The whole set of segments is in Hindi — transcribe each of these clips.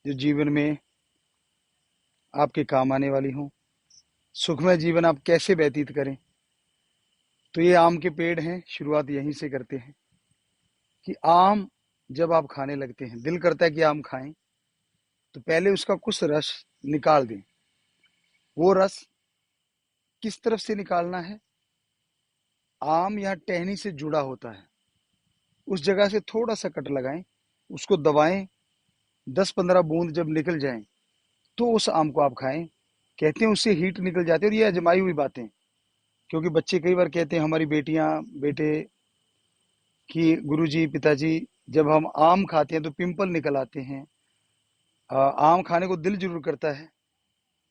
जो जीवन में आपके काम आने वाली हों। सुखमय जीवन आप कैसे व्यतीत करें। तो ये आम के पेड़ हैं, शुरुआत यहीं से करते हैं कि आम जब आप खाने लगते हैं, दिल करता है कि आम खाएं, तो पहले उसका कुछ रस निकाल दें। वो रस किस तरफ से निकालना है? आम यहाँ टहनी से जुड़ा होता है, उस जगह से थोड़ा सा कट लगाएं, उसको दबाएं। 10-15 बूंद जब निकल जाएं तो उस आम को आप खाएं। कहते हैं उससे हीट निकल जाती है, और ये अजमाई हुई बातें। क्योंकि बच्चे कई बार कहते हैं, हमारी बेटियां बेटे, कि गुरुजी पिताजी, जब हम आम खाते हैं तो पिंपल निकल आते हैं। आम खाने को दिल जरूर करता है।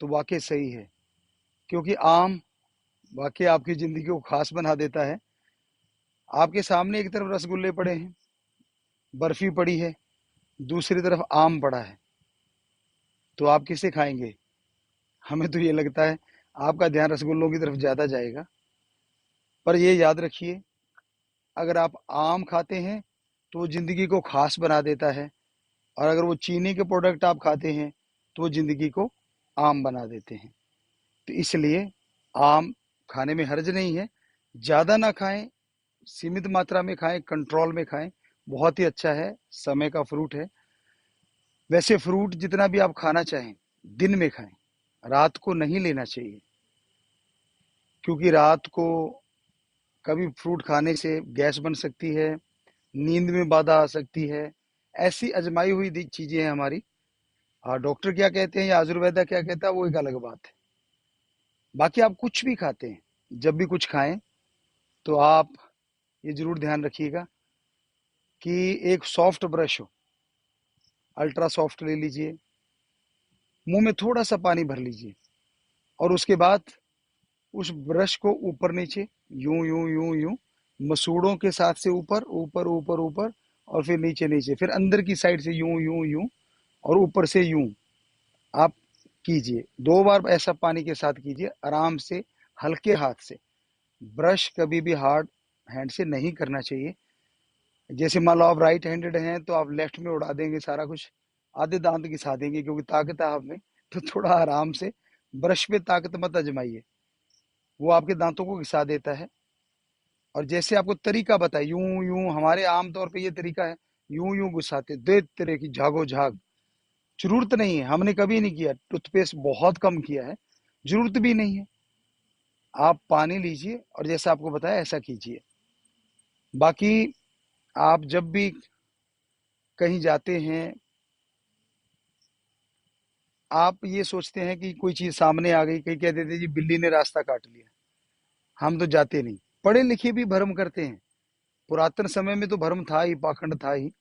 तो वाकई सही है, क्योंकि आम वाकई आपकी जिंदगी को खास बना देता है। आपके सामने एक तरफ रसगुल्ले पड़े हैं, बर्फी पड़ी है, दूसरी तरफ आम पड़ा है, तो आप किसे खाएंगे? हमें तो ये लगता है आपका ध्यान रसगुल्लों की तरफ ज्यादा जाएगा। पर ये याद रखिए, अगर आप आम खाते हैं तो वो जिंदगी को खास बना देता है, और अगर वो चीनी के प्रोडक्ट आप खाते हैं तो वो जिंदगी को आम बना देते हैं। तो इसलिए आम खाने में हर्ज नहीं है। ज़्यादा ना खाएं, सीमित मात्रा में खाएं, कंट्रोल में खाएं। बहुत ही अच्छा है, समय का फ्रूट है। वैसे फ्रूट जितना भी आप खाना चाहें, दिन में खाएं, रात को नहीं लेना चाहिए। क्योंकि रात को कभी फ्रूट खाने से गैस बन सकती है, नींद में बाधा आ सकती है। ऐसी अजमाई हुई चीजें हैं हमारी। डॉक्टर क्या कहते हैं या आयुर्वेदा क्या कहता है, वो एक अलग बात है। बाकी आप कुछ भी खाते हैं, जब भी कुछ खाएं, तो आप ये जरूर ध्यान रखिएगा कि एक सॉफ्ट ब्रश हो, अल्ट्रा सॉफ्ट ले लीजिए, मुंह में थोड़ा सा पानी भर लीजिए, और उसके बाद उस ब्रश को ऊपर नीचे, यूं यूं यूं यूं, मसूड़ों के साथ से ऊपर ऊपर ऊपर ऊपर, और फिर नीचे नीचे, फिर अंदर की साइड से यूं यूं यूं, और ऊपर से यूं आप कीजिए। 2 बार ऐसा पानी के साथ कीजिए, आराम से, हल्के हाथ से। ब्रश कभी भी हार्ड हैंड से नहीं करना चाहिए। जैसे मान लो आप राइट हैंडेड हैं तो आप लेफ्ट में उड़ा देंगे सारा कुछ, आधे दांत घिसा देंगे, क्योंकि ताकत है आप में। तो थोड़ा आराम से, ब्रश पे ताकत मत आजमाइए, वो आपके दांतों को घिसा देता है। और जैसे आपको तरीका बताए, यूं यूं, हमारे आमतौर पे ये तरीका है, यूं यूं घुसाते, दे तरह की झागो झाग। जरूरत नहीं है, हमने कभी नहीं किया, टूथपेस्ट बहुत कम किया है, जरूरत भी नहीं है। आप पानी लीजिए और जैसा आपको बताया ऐसा कीजिए। बाकी आप जब भी कहीं जाते हैं, आप ये सोचते हैं कि कोई चीज सामने आ गई, कहीं कह देते हैं, जी बिल्ली ने रास्ता काट लिया। हम तो जाते नहीं। पढ़े लिखे भी भ्रम करते हैं। पुरातन समय में तो भ्रम था ही, पाखंड था ही।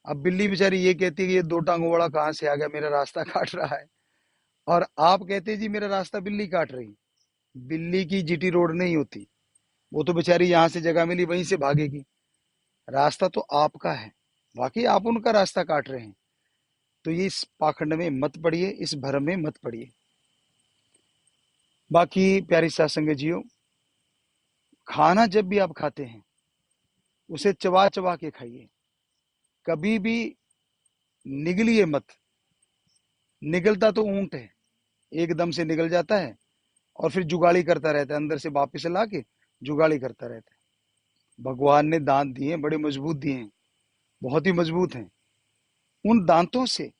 अब बिल्ली बेचारी ये कहती है कि ये 2 टांगों वाला कहाँ से आ गया, मेरा रास्ता काट रहा है। और आप कहते हैं जी मेरा रास्ता बिल्ली काट रही। बिल्ली की जीटी रोड नहीं होती, वो तो बेचारी यहाँ से जगह मिली वहीं से भागेगी। रास्ता तो आपका है, बाकी आप उनका रास्ता काट रहे हैं। तो ये इस पाखंड में मत पड़िए, इस भ्रम में मत पड़िए। बाकी प्यारी सात संगत जियो, खाना जब भी आप खाते हैं, उसे चबा चबा के खाइए। कभी भी निगलिए मत। निगलता तो ऊंट है, एकदम से निगल जाता है, और फिर जुगाली करता रहता है, अंदर से वापिस ला के जुगाली करता रहता है। भगवान ने दांत दिए हैं, बड़े मजबूत दिए हैं, बहुत ही मजबूत हैं। उन दांतों से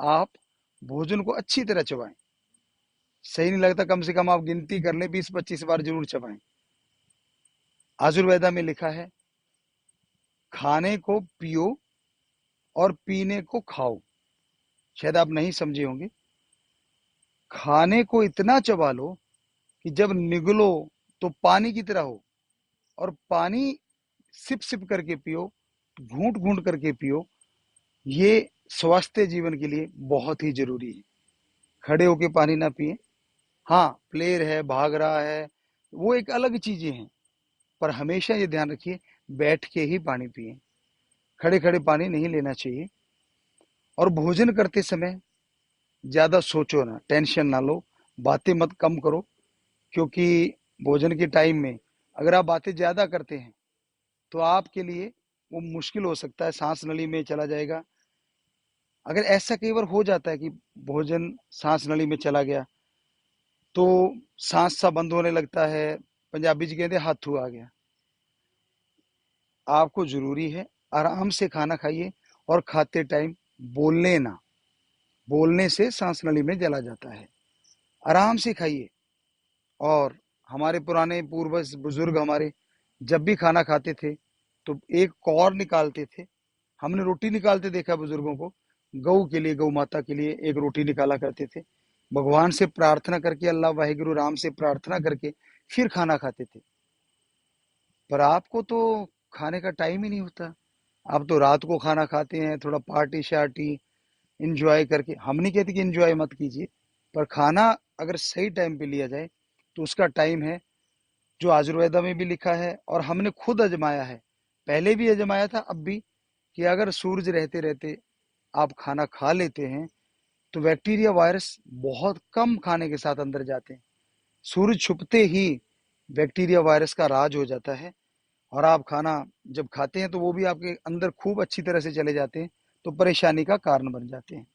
आप भोजन को अच्छी तरह चबाएं। सही नहीं लगता, कम से कम आप गिनती कर लें, 20-25 बार जरूर चबाएं। आयुर्वेदा में लिखा है, खाने को पियो और पीने को खाओ। शायद आप नहीं समझे होंगे। खाने को इतना चबा लो कि जब निगलो तो पानी की तरह हो, और पानी सिप सिप करके पियो, घूंट घूंट करके पियो। ये स्वास्थ्य जीवन के लिए बहुत ही जरूरी है। खड़े होके पानी ना पिए। हाँ, प्लेयर है, भाग रहा है, वो एक अलग चीजें हैं। पर हमेशा ये ध्यान रखिए, बैठ के ही पानी पिए, खड़े खड़े पानी नहीं लेना चाहिए। और भोजन करते समय ज्यादा सोचो ना, टेंशन ना लो, बातें मत कम करो। क्योंकि भोजन के टाइम में अगर आप बातें ज्यादा करते हैं तो आपके लिए वो मुश्किल हो सकता है, सांस नली में चला जाएगा, अगर ऐसा कई बार हो जाता है कि भोजन सांस नली में चला गया, तो सांस सा बंद होने लगता है, पंजाबी जी कहते हैं हाथू आ गया। आपको जरूरी है आराम से खाना खाइए, और खाते टाइम बोलने ना, बोलने से सांस नली में जला जाता है। आराम से खाइए। और हमारे पुराने पूर्वज बुजुर्ग हमारे जब भी खाना खाते थे तो एक कौर निकालते थे। हमने रोटी निकालते देखा बुजुर्गों को, गऊ के लिए, गौ माता के लिए एक रोटी निकाला करते थे। भगवान से प्रार्थना करके, अल्लाह वाहिगुरु राम से प्रार्थना करके फिर खाना खाते थे। पर आपको तो खाने का टाइम ही नहीं होता। आप तो रात को खाना खाते हैं, थोड़ा पार्टी शार्टी इंजॉय करके। हम नहीं कहते कि इंजॉय मत कीजिए, पर खाना अगर सही टाइम पे लिया जाए तो उसका टाइम है जो आयुर्वेदा में भी लिखा है, और हमने खुद आजमाया है। पहले भी आजमाया था, अब भी, कि अगर सूरज रहते रहते आप खाना खा लेते हैं तो बैक्टीरिया वायरस बहुत कम खाने के साथ अंदर जाते हैं। सूरज छुपते ही बैक्टीरिया वायरस का राज हो जाता है, और आप खाना जब खाते हैं तो वो भी आपके अंदर खूब अच्छी तरह से चले जाते हैं, तो परेशानी का कारण बन जाते हैं।